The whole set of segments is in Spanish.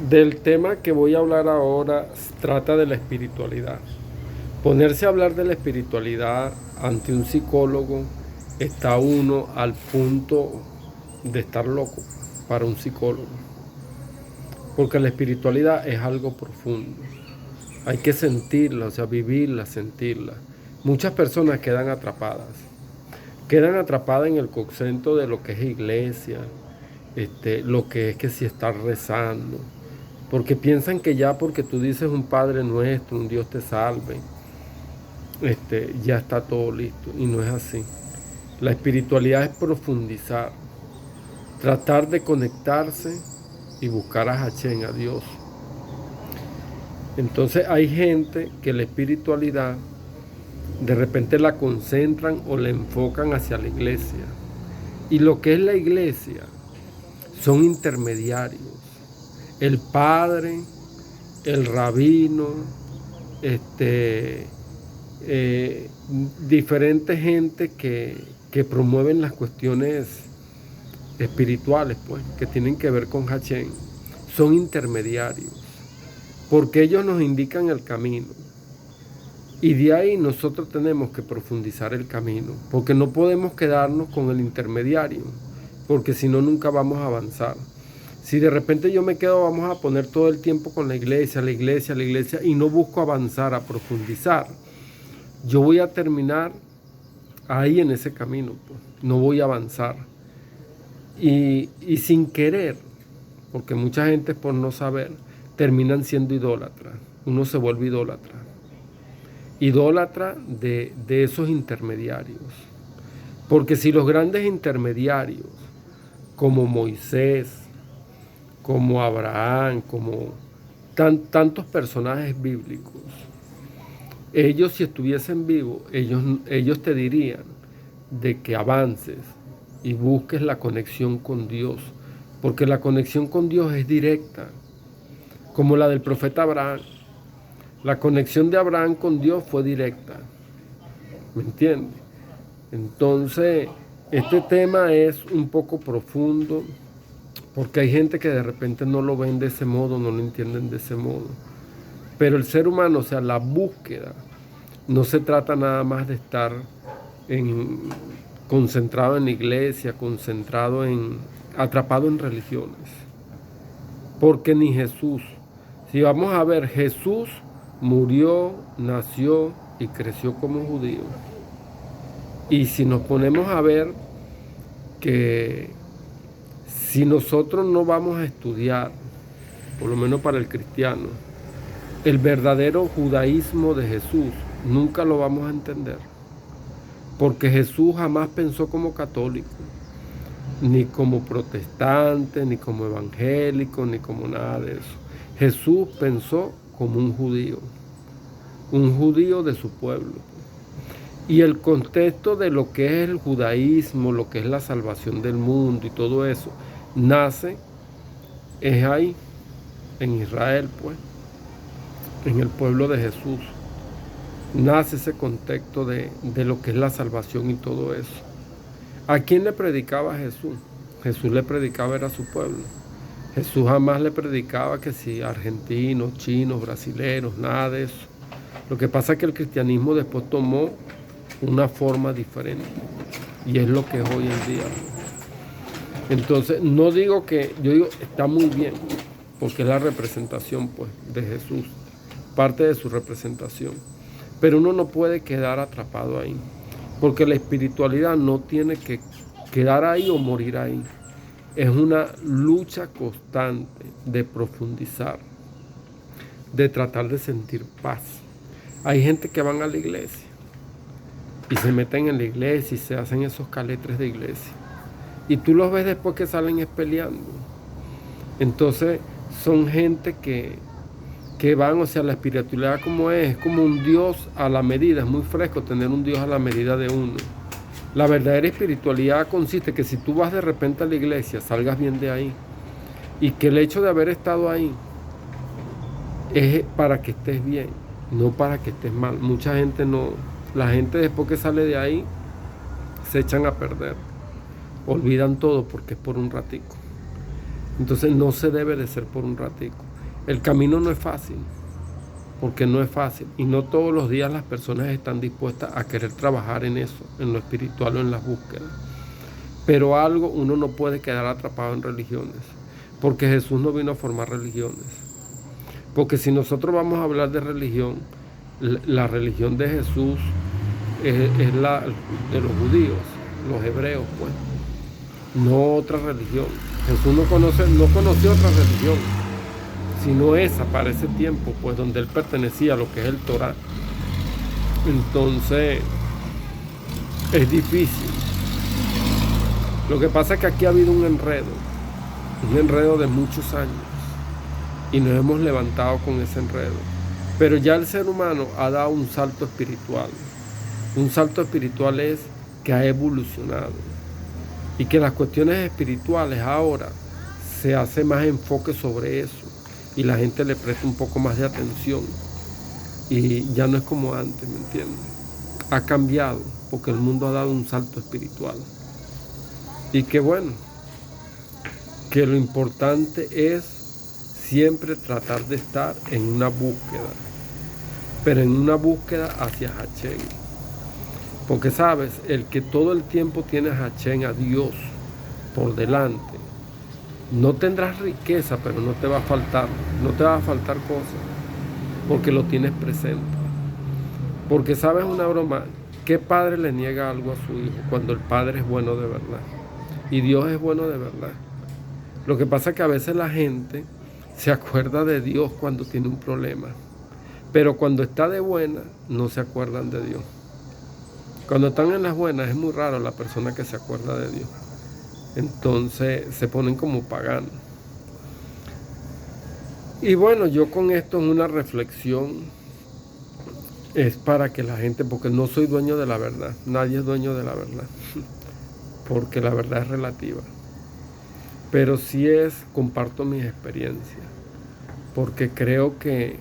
Del tema que voy a hablar ahora trata de la espiritualidad. Ponerse a hablar de la espiritualidad ante un psicólogo está uno al punto de estar loco para un psicólogo. Porque la espiritualidad es algo profundo. Hay que sentirla, o sea, vivirla, sentirla. Muchas personas quedan atrapadas. Quedan atrapadas en el concepto de lo que es iglesia, lo que es que si estás rezando. Porque piensan que ya porque tú dices un Padre Nuestro, un Dios te salve, ya está todo listo. Y no es así. La espiritualidad es profundizar, tratar de conectarse y buscar a Hachén, a Dios. Entonces hay gente que la espiritualidad de repente la concentran o la enfocan hacia la iglesia. Y lo que es la iglesia son intermediarios. El padre, el rabino, diferente gente que promueven las cuestiones espirituales, pues, que tienen que ver con Hachén, son intermediarios, porque ellos nos indican el camino. Y de ahí nosotros tenemos que profundizar el camino, porque no podemos quedarnos con el intermediario, porque si no nunca vamos a avanzar. Si de repente yo me quedo, vamos a poner todo el tiempo con la iglesia, y no busco avanzar, a profundizar, yo voy a terminar ahí en ese camino, pues. No voy a avanzar. Y sin querer, porque mucha gente por no saber, terminan siendo idólatras. Uno se vuelve idólatra. Idólatra de esos intermediarios. Porque si los grandes intermediarios, como Moisés, como Abraham, como tantos personajes bíblicos, ellos si estuviesen vivos, ellos te dirían de que avances y busques la conexión con Dios, porque la conexión con Dios es directa, como la del profeta Abraham. La conexión de Abraham con Dios fue directa, ¿me entiendes? Entonces, este tema es un poco profundo, porque hay gente que de repente no lo ven de ese modo, no lo entienden de ese modo. Pero el ser humano, o sea, la búsqueda, no se trata nada más de estar concentrado en la iglesia, atrapado en religiones. Porque ni Jesús, si vamos a ver, Jesús murió, nació y creció como judío. Y si nos ponemos a ver que si nosotros no vamos a estudiar, por lo menos para el cristiano, el verdadero judaísmo de Jesús, nunca lo vamos a entender. Porque Jesús jamás pensó como católico, ni como protestante, ni como evangélico, ni como nada de eso. Jesús pensó como un judío de su pueblo. Y el contexto de lo que es el judaísmo, lo que es la salvación del mundo y todo eso, es ahí, en Israel, pues, en el pueblo de Jesús. Nace ese contexto de lo que es la salvación y todo eso. ¿A quién le predicaba Jesús? Jesús le predicaba era a su pueblo. Jesús jamás le predicaba que si argentinos, chinos, brasileños, nada de eso. Lo que pasa es que el cristianismo después tomó una forma diferente y es lo que es hoy en día. Entonces, yo digo, está muy bien, porque es la representación, pues, de Jesús, parte de su representación. Pero uno no puede quedar atrapado ahí, porque la espiritualidad no tiene que quedar ahí o morir ahí. Es una lucha constante de profundizar, de tratar de sentir paz. Hay gente que van a la iglesia y se meten en la iglesia y se hacen esos caletres de iglesia. Y tú los ves después que salen peleando. Entonces son gente que van, o sea, la espiritualidad como es como un Dios a la medida. Es muy fresco tener un Dios a la medida de uno. La verdadera espiritualidad consiste que si tú vas de repente a la iglesia, salgas bien de ahí. Y que el hecho de haber estado ahí es para que estés bien, no para que estés mal. Mucha gente no, la gente después que sale de ahí, se echan a perder. Olvidan todo porque es por un ratico. Entonces no se debe de ser por un ratico. El camino no es fácil, porque no es fácil. Y no todos los días las personas están dispuestas a querer trabajar en eso, en lo espiritual o en las búsquedas. Pero algo, uno no puede quedar atrapado en religiones, porque Jesús no vino a formar religiones. Porque si nosotros vamos a hablar de religión, la religión de Jesús es la de los judíos, los hebreos, pues. No otra religión. Jesús no conoció otra religión, sino esa para ese tiempo, pues donde él pertenecía a lo que es el Torá. Entonces, es difícil. Lo que pasa es que aquí ha habido un enredo de muchos años, y nos hemos levantado con ese enredo. Pero ya el ser humano ha dado un salto espiritual. Un salto espiritual es que ha evolucionado, y que las cuestiones espirituales ahora se hace más enfoque sobre eso, y la gente le presta un poco más de atención, y ya no es como antes, ¿me entiendes? Ha cambiado, porque el mundo ha dado un salto espiritual. Y que bueno, que lo importante es siempre tratar de estar en una búsqueda, pero en una búsqueda hacia Hachén. Porque sabes, el que todo el tiempo tiene a Hachén, a Dios, por delante, no tendrás riqueza, pero no te va a faltar cosas, porque lo tienes presente. Porque sabes una broma, ¿qué padre le niega algo a su hijo cuando el padre es bueno de verdad? Y Dios es bueno de verdad. Lo que pasa es que a veces la gente se acuerda de Dios cuando tiene un problema, pero cuando está de buena no se acuerdan de Dios. Cuando están en las buenas es muy raro la persona que se acuerda de Dios. Entonces se ponen como paganos. Y bueno, yo con esto en una reflexión es para que la gente, porque no soy dueño de la verdad, nadie es dueño de la verdad, porque la verdad es relativa. Pero sí comparto mis experiencias, porque creo que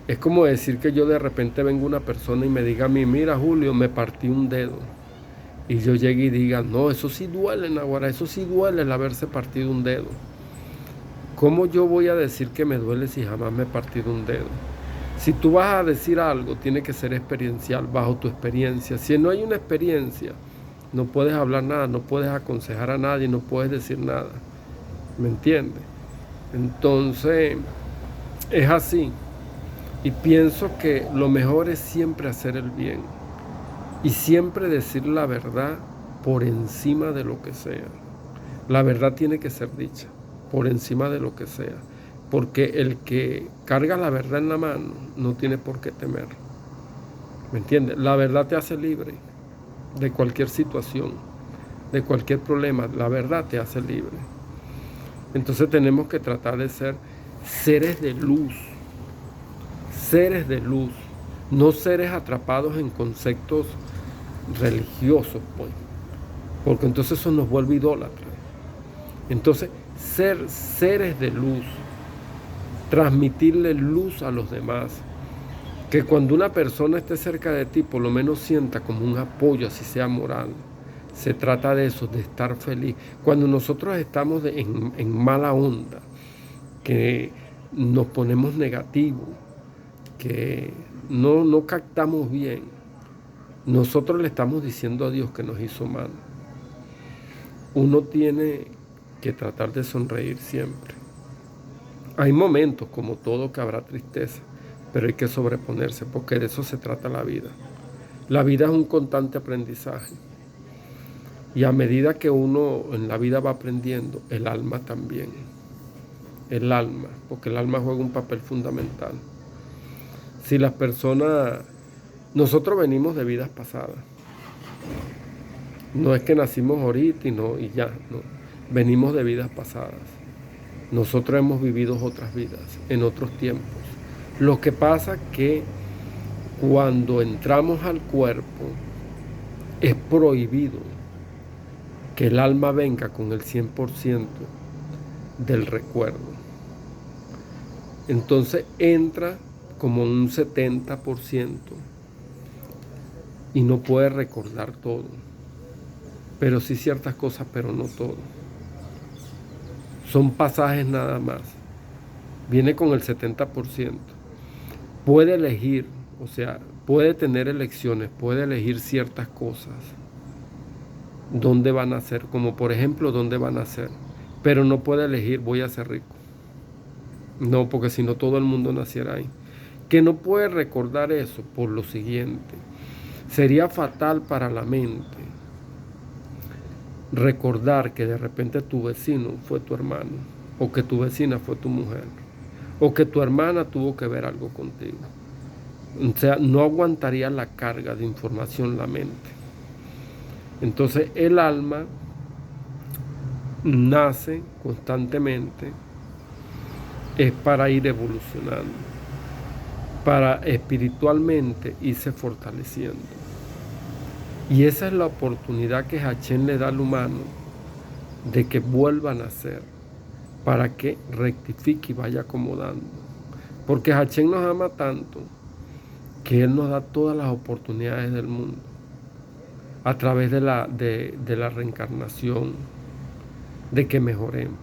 es como decir que yo de repente venga una persona y me diga a mí, mira Julio, me partí un dedo. Y yo llegue y diga, no, eso sí duele, Naguará, eso sí duele el haberse partido un dedo. ¿Cómo yo voy a decir que me duele si jamás me he partido un dedo? Si tú vas a decir algo, tiene que ser experiencial, bajo tu experiencia. Si no hay una experiencia, no puedes hablar nada, no puedes aconsejar a nadie, no puedes decir nada. ¿Me entiendes? Entonces, es así. Y pienso que lo mejor es siempre hacer el bien. Y siempre decir la verdad por encima de lo que sea. La verdad tiene que ser dicha, por encima de lo que sea. Porque el que carga la verdad en la mano no tiene por qué temer. ¿Me entiendes? La verdad te hace libre de cualquier situación, de cualquier problema. La verdad te hace libre. Entonces tenemos que tratar de ser seres de luz, no seres atrapados en conceptos religiosos, pues, porque entonces eso nos vuelve idólatras. Entonces, ser seres de luz, transmitirle luz a los demás, que cuando una persona esté cerca de ti, por lo menos sienta como un apoyo, así sea moral. Se trata de eso, de estar feliz. Cuando nosotros estamos en mala onda, que nos ponemos negativos, que no captamos bien, nosotros le estamos diciendo a Dios que nos hizo mal. Uno tiene que tratar de sonreír siempre. Hay momentos, como todo, que habrá tristeza, pero hay que sobreponerse, porque de eso se trata la vida. La vida es un constante aprendizaje. Y a medida que uno en la vida va aprendiendo, el alma también. El alma, porque el alma juega un papel fundamental. Si las personas, nosotros venimos de vidas pasadas. No es que nacimos ahorita y ya, no. Venimos de vidas pasadas. Nosotros hemos vivido otras vidas, en otros tiempos. Lo que pasa es que cuando entramos al cuerpo, es prohibido que el alma venga con el 100% del recuerdo. Entonces entra como un 70% y no puede recordar todo, pero sí ciertas cosas, pero no todo. Son pasajes nada más. viene con el 70%. Puede elegir, o sea, puede tener elecciones, puede elegir ciertas cosas, dónde van a ser, como por ejemplo, dónde van a ser, pero no puede elegir voy a ser rico. No, porque si no todo el mundo naciera ahí. Que no puede recordar eso por lo siguiente. Sería fatal para la mente recordar que de repente tu vecino fue tu hermano, o que tu vecina fue tu mujer, o que tu hermana tuvo que ver algo contigo. O sea, no aguantaría la carga de información la mente. Entonces el alma nace constantemente, es para ir evolucionando, para espiritualmente irse fortaleciendo. Y esa es la oportunidad que Hachén le da al humano de que vuelva a nacer, para que rectifique y vaya acomodando. Porque Hachén nos ama tanto que Él nos da todas las oportunidades del mundo a través de la reencarnación, de que mejoremos,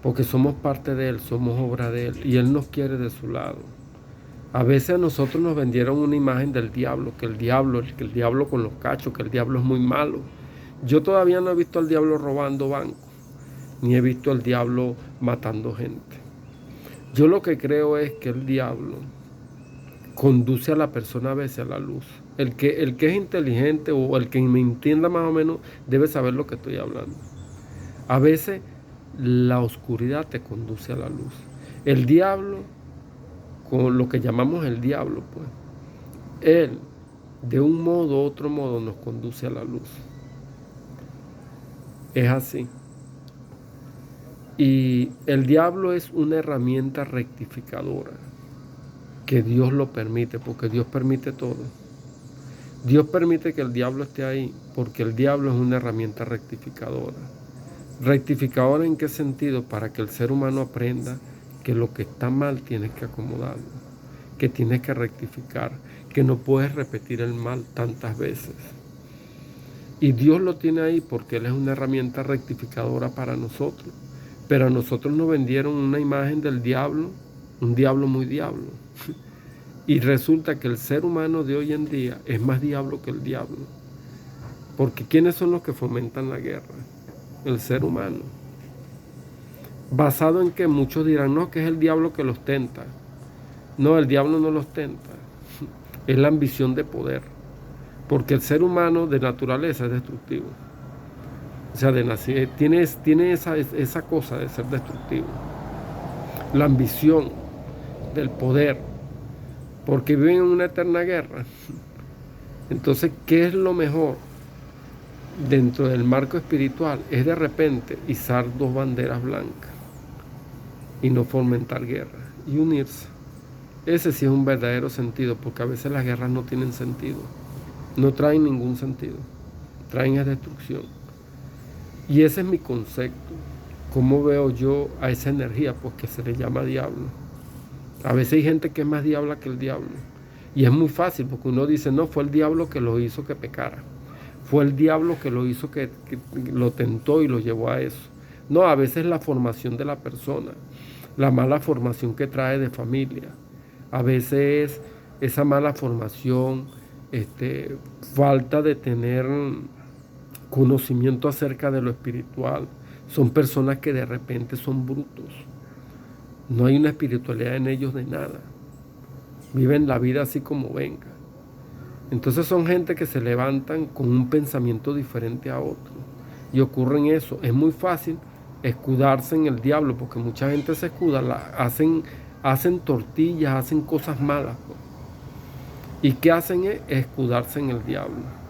porque somos parte de Él, somos obra de Él y Él nos quiere de su lado. A veces a nosotros nos vendieron una imagen del diablo, que el diablo con los cachos, que el diablo es muy malo. Yo todavía no he visto al diablo robando bancos, ni he visto al diablo matando gente. Yo lo que creo es que el diablo conduce a la persona a veces a la luz. El que es inteligente o el que me entienda más o menos debe saber lo que estoy hablando. A veces la oscuridad te conduce a la luz. El diablo, con lo que llamamos el diablo, pues, él de un modo u otro modo nos conduce a la luz. Es así. Y el diablo es una herramienta rectificadora, que Dios lo permite, porque Dios permite todo. Dios permite que el diablo esté ahí, porque el diablo es una herramienta rectificadora. ¿Rectificadora en qué sentido? Para que el ser humano aprenda que lo que está mal tienes que acomodarlo, que tienes que rectificar, que no puedes repetir el mal tantas veces. Y Dios lo tiene ahí porque Él es una herramienta rectificadora para nosotros. Pero a nosotros nos vendieron una imagen del diablo, un diablo muy diablo. Y resulta que el ser humano de hoy en día es más diablo que el diablo. Porque ¿quiénes son los que fomentan la guerra? El ser humano. Basado en que muchos dirán, no, que es el diablo que los tenta. No, el diablo no los tenta. Es la ambición de poder. Porque el ser humano de naturaleza es destructivo. O sea, tiene esa cosa de ser destructivo. La ambición del poder. Porque viven en una eterna guerra. Entonces, ¿qué es lo mejor dentro del marco espiritual? Es de repente izar dos banderas blancas y no fomentar guerra y unirse. Ese sí es un verdadero sentido, porque a veces las guerras no tienen sentido, no traen ningún sentido, traen es destrucción. Y ese es mi concepto. ¿Cómo veo yo a esa energía? Pues que se le llama diablo. A veces hay gente que es más diabla que el diablo. Y es muy fácil, porque uno dice, no, fue el diablo que lo hizo que pecara. Fue el diablo que lo hizo que lo tentó y lo llevó a eso. No, a veces la formación de la persona, la mala formación que trae de familia. A veces esa mala formación, falta de tener conocimiento acerca de lo espiritual. Son personas que de repente son brutos. No hay una espiritualidad en ellos de nada. Viven la vida así como venga. Entonces son gente que se levantan con un pensamiento diferente a otro. Y ocurre en eso. Es muy fácil escudarse en el diablo, porque mucha gente se escuda, hacen tortillas, hacen cosas malas. ¿Y qué hacen? Es escudarse en el diablo.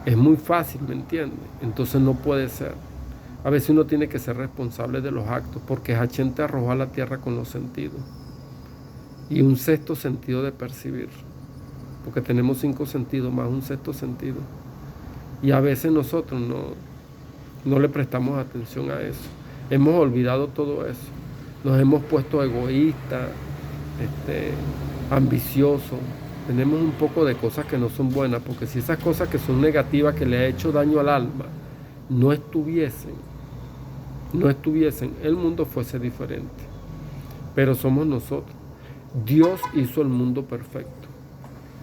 Es muy fácil, ¿me entiendes? Entonces no puede ser. A veces uno tiene que ser responsable de los actos, porque Hachén te arrojó a la tierra con los sentidos. Y un sexto sentido de percibir. Porque tenemos 5 sentidos más un sexto sentido. Y a veces nosotros no le prestamos atención a eso. Hemos olvidado todo eso. Nos hemos puesto egoístas, ambiciosos. Tenemos un poco de cosas que no son buenas, porque si esas cosas que son negativas, que le ha hecho daño al alma, no estuviesen, el mundo fuese diferente. pero somos nosotros. Dios hizo el mundo perfecto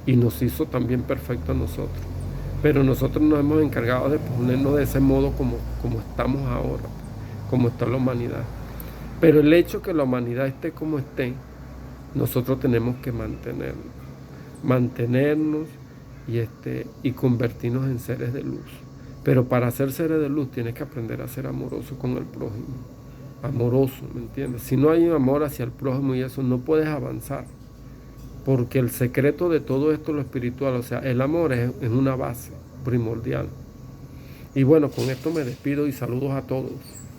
y nos hizo también perfecto a nosotros. Pero nosotros nos hemos encargado de ponernos de ese modo como estamos ahora, como está la humanidad. Pero el hecho que la humanidad esté como esté, nosotros tenemos que mantenernos y convertirnos en seres de luz. Pero para ser seres de luz tienes que aprender a ser amoroso con el prójimo. Amoroso, ¿me entiendes? Si no hay amor hacia el prójimo y eso, no puedes avanzar. Porque el secreto de todo esto, lo espiritual, o sea, el amor es una base primordial. Y bueno, con esto me despido y saludos a todos.